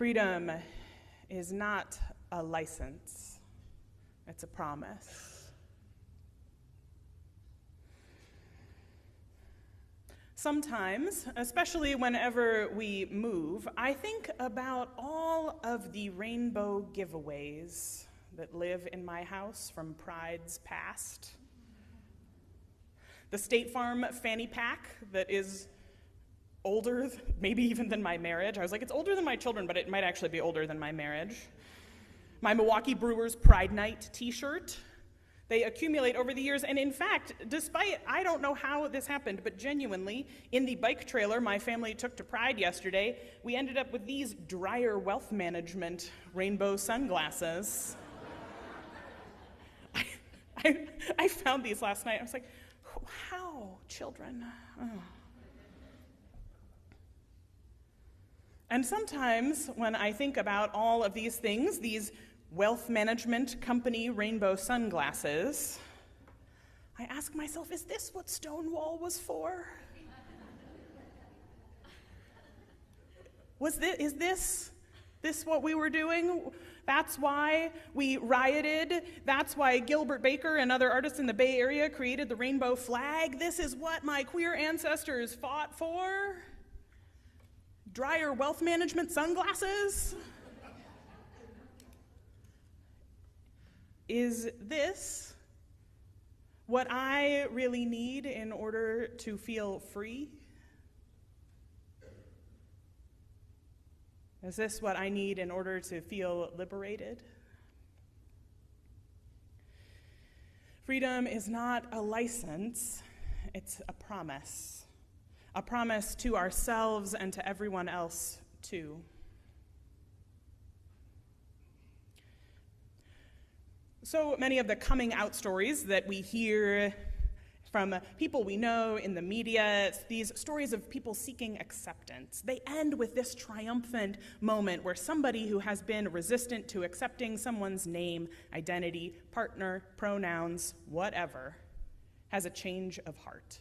Freedom is not a license, it's a promise. Sometimes, especially whenever we move, I think about all of the rainbow giveaways that live in my house from Pride's past. The State Farm fanny pack that is older, maybe even than my marriage. I was like, it's older than my children, but it might actually be older than my marriage. My Milwaukee Brewers Pride Night t-shirt. They accumulate over the years, and in fact, despite, I don't know how this happened, but genuinely, in the bike trailer my family took to Pride yesterday, we ended up with these Dryer Wealth Management rainbow sunglasses. I found these last night. I was like, how, children? Oh. And sometimes when I think about all of these things, these wealth management company rainbow sunglasses, I ask myself, is this what Stonewall was for? Is this what we were doing? That's why we rioted. That's why Gilbert Baker and other artists in the Bay Area created the rainbow flag. This is what my queer ancestors fought for? Dryer Wealth Management sunglasses? Is this what I really need in order to feel free? Is this what I need in order to feel liberated? Freedom is not a license, it's a promise. A promise to ourselves and to everyone else, too. So many of the coming out stories that we hear from people we know in the media, these stories of people seeking acceptance, they end with this triumphant moment where somebody who has been resistant to accepting someone's name, identity, partner, pronouns, whatever, has a change of heart.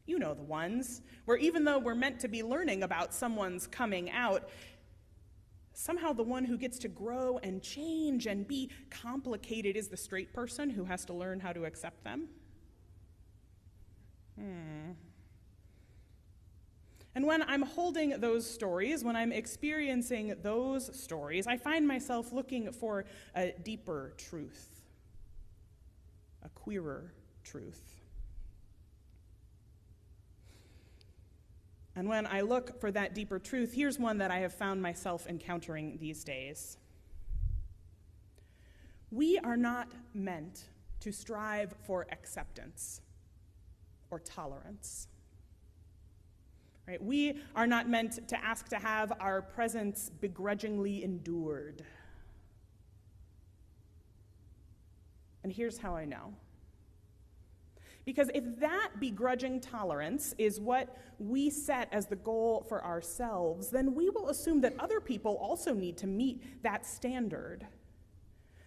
You know the ones, where even though we're meant to be learning about someone's coming out, somehow the one who gets to grow and change and be complicated is the straight person who has to learn how to accept them. And when I'm holding those stories, when I'm experiencing those stories, I find myself looking for a deeper truth, a queerer truth. And when I look for that deeper truth, here's one that I have found myself encountering these days. We are not meant to strive for acceptance or tolerance. Right? We are not meant to ask to have our presence begrudgingly endured. And here's how I know. Because if that begrudging tolerance is what we set as the goal for ourselves, then we will assume that other people also need to meet that standard.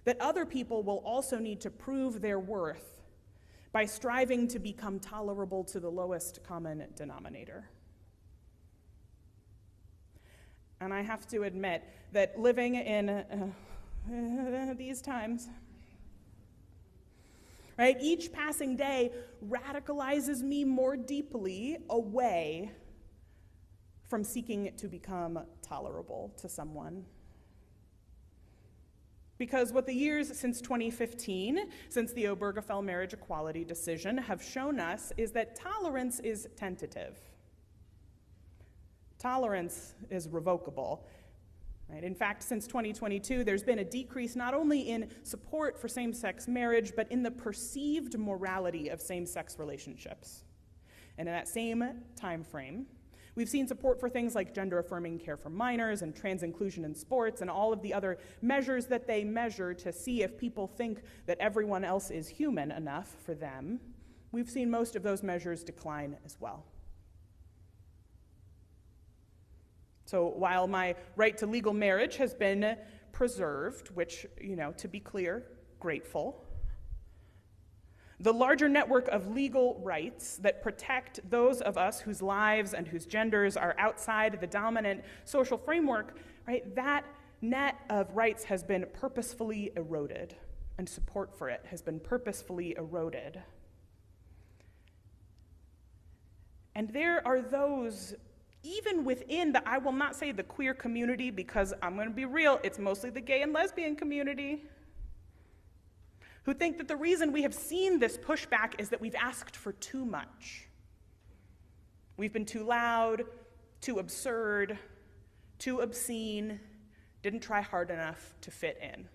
That other people will also need to prove their worth by striving to become tolerable to the lowest common denominator. And I have to admit that living in these times, right, each passing day radicalizes me more deeply away from seeking to become tolerable to someone. Because what the years since 2015, since the Obergefell marriage equality decision, have shown us is that tolerance is tentative. Tolerance is revocable. Right? In fact, since 2022, there's been a decrease not only in support for same-sex marriage, but in the perceived morality of same-sex relationships. And in that same time frame, we've seen support for things like gender-affirming care for minors and trans inclusion in sports and all of the other measures that they measure to see if people think that everyone else is human enough for them. We've seen most of those measures decline as well. So while my right to legal marriage has been preserved, which, to be clear, grateful, The larger network of legal rights that protect those of us whose lives and whose genders are outside the dominant social framework, right, that net of rights has been purposefully eroded, and support for it has been purposefully eroded. And there are those, even within I will not say the queer community, because I'm going to be real, it's mostly the gay and lesbian community, who think that the reason we have seen this pushback is that we've asked for too much. We've been too loud, too absurd, too obscene, didn't try hard enough to fit in.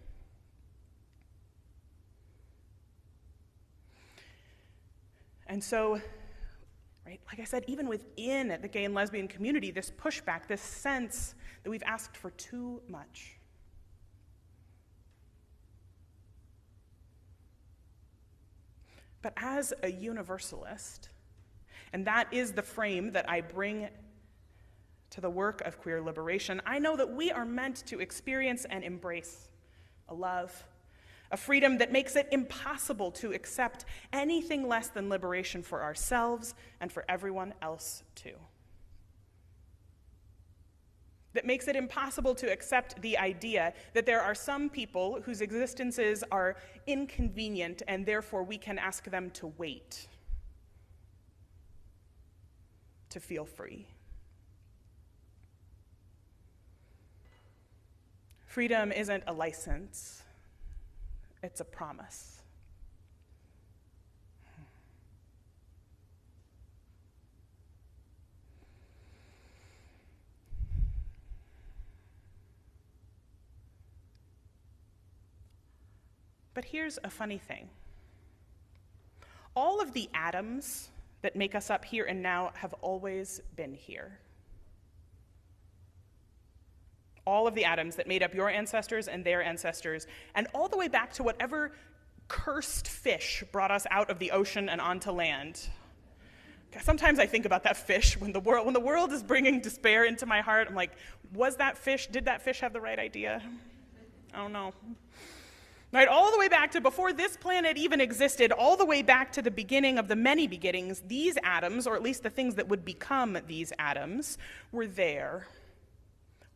And so, right, like I said, even within the gay and lesbian community, this pushback, this sense that we've asked for too much. But as a universalist, and that is the frame that I bring to the work of queer liberation, I know that we are meant to experience and embrace a love, a freedom that makes it impossible to accept anything less than liberation for ourselves and for everyone else too. That makes it impossible to accept the idea that there are some people whose existences are inconvenient and therefore we can ask them to wait, to feel free. Freedom isn't a license, it's a promise. But here's a funny thing. All of the atoms that make us up here and now have always been here. All of the atoms that made up your ancestors and their ancestors, and all the way back to whatever cursed fish brought us out of the ocean and onto land. Sometimes I think about that fish when the world is bringing despair into my heart. I'm like, did that fish have the right idea? I don't know. Right, all the way back to before this planet even existed, all the way back to the beginning of the many beginnings, these atoms, or at least the things that would become these atoms, were there.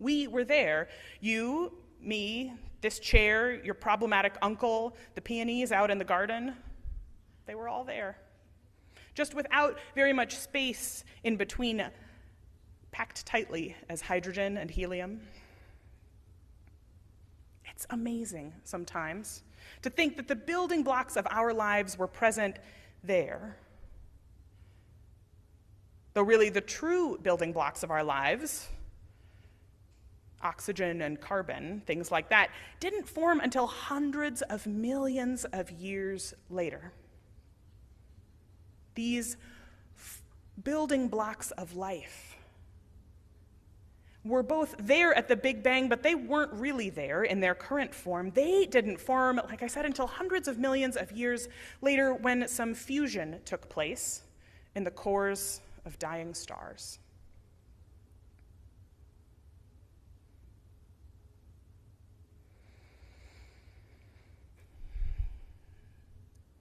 We were there. You, me, this chair, your problematic uncle, the peonies out in the garden, they were all there. Just without very much space in between, packed tightly as hydrogen and helium. It's amazing sometimes to think that the building blocks of our lives were present there. Though really the true building blocks of our lives, oxygen and carbon, things like that, didn't form until hundreds of millions of years later. These building blocks of life were both there at the Big Bang, but they weren't really there in their current form. They didn't form, like I said, until hundreds of millions of years later when some fusion took place in the cores of dying stars.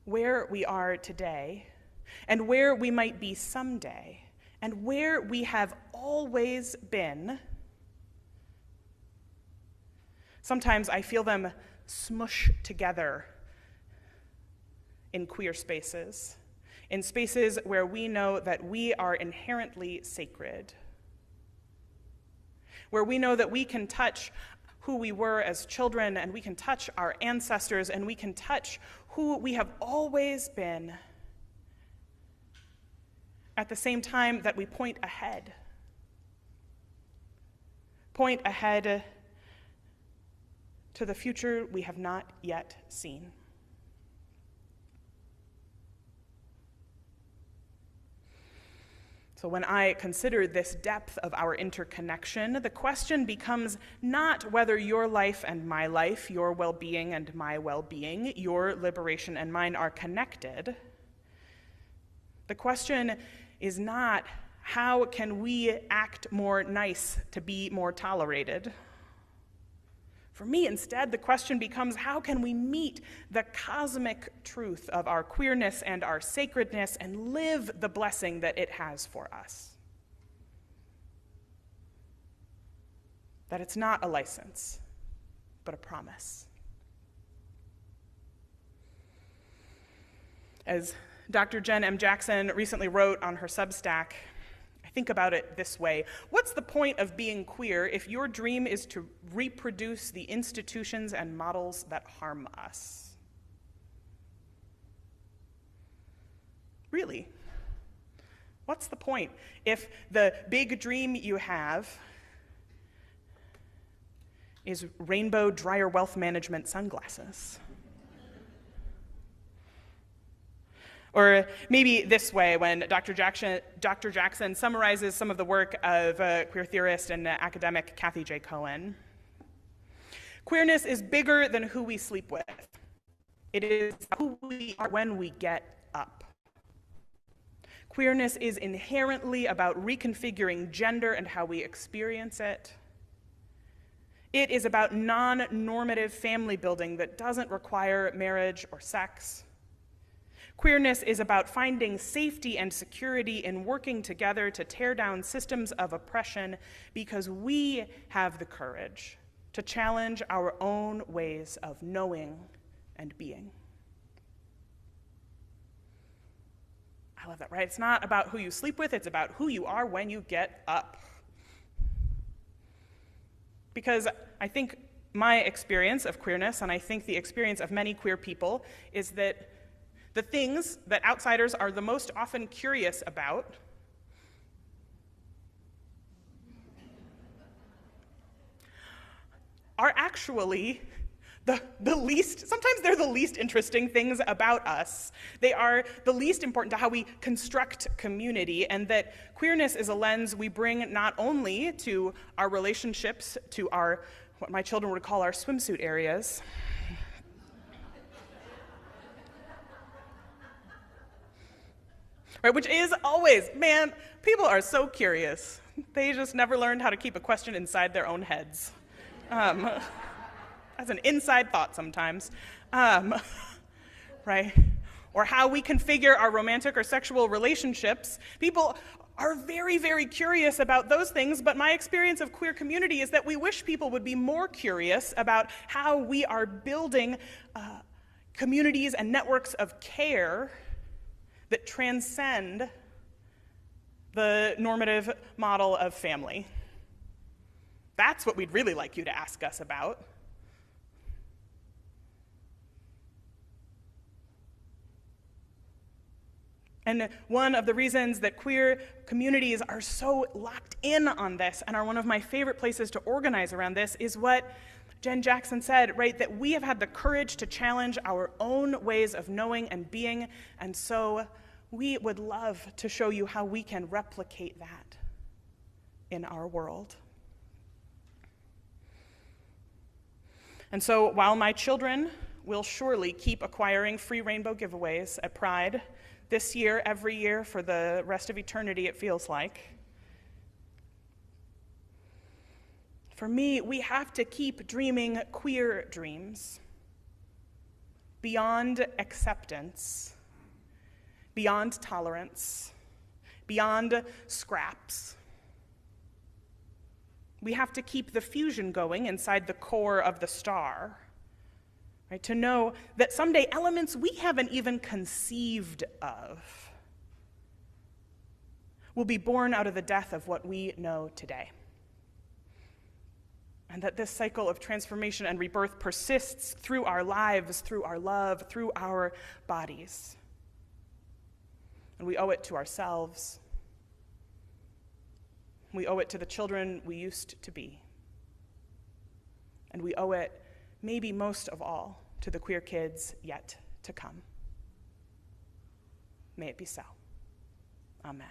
Where we are today, and where we might be someday, and where we have always been, sometimes I feel them smush together in queer spaces, in spaces where we know that we are inherently sacred, where we know that we can touch who we were as children, and we can touch our ancestors, and we can touch who we have always been, at the same time that we point ahead to the future we have not yet seen. So when I consider this depth of our interconnection, the question becomes not whether your life and my life, your well-being and my well-being, your liberation and mine are connected. The question is not how can we act more nice to be more tolerated. For me, instead, the question becomes, how can we meet the cosmic truth of our queerness and our sacredness and live the blessing that it has for us? That it's not a license, but a promise. As Dr. Jen M. Jackson recently wrote on her Substack, I think about it this way: what's the point of being queer if your dream is to reproduce the institutions and models that harm us? Really? What's the point if the big dream you have is rainbow dryer wealth management sunglasses? Or maybe this way, when Dr. Jackson summarizes some of the work of queer theorist and academic Kathy J. Cohen. Queerness is bigger than who we sleep with. It is who we are when we get up. Queerness is inherently about reconfiguring gender and how we experience it. It is about non-normative family building that doesn't require marriage or sex. Queerness is about finding safety and security in working together to tear down systems of oppression because we have the courage to challenge our own ways of knowing and being. I love that, right? It's not about who you sleep with, it's about who you are when you get up. Because I think my experience of queerness, and I think the experience of many queer people, is that the things that outsiders are the most often curious about are actually the least, sometimes they're the least interesting things about us. They are the least important to how we construct community, and that queerness is a lens we bring not only to our relationships, to our, what my children would call our swimsuit areas, right, which is always, man, people are so curious. They just never learned how to keep a question inside their own heads. That's an inside thought sometimes, right? Or how we configure our romantic or sexual relationships. People are very, very curious about those things, but my experience of queer community is that we wish people would be more curious about how we are building communities and networks of care that transcend the normative model of family. That's what we'd really like you to ask us about. And one of the reasons that queer communities are so locked in on this and are one of my favorite places to organize around this is what Jen Jackson said, right, that we have had the courage to challenge our own ways of knowing and being, and so we would love to show you how we can replicate that in our world. And so while my children will surely keep acquiring free rainbow giveaways at Pride this year, every year, for the rest of eternity, it feels like, for me, we have to keep dreaming queer dreams beyond acceptance, beyond tolerance, beyond scraps. We have to keep the fusion going inside the core of the star, right? To know that someday elements we haven't even conceived of will be born out of the death of what we know today. And that this cycle of transformation and rebirth persists through our lives, through our love, through our bodies. And we owe it to ourselves. We owe it to the children we used to be. And we owe it, maybe most of all, to the queer kids yet to come. May it be so. Amen.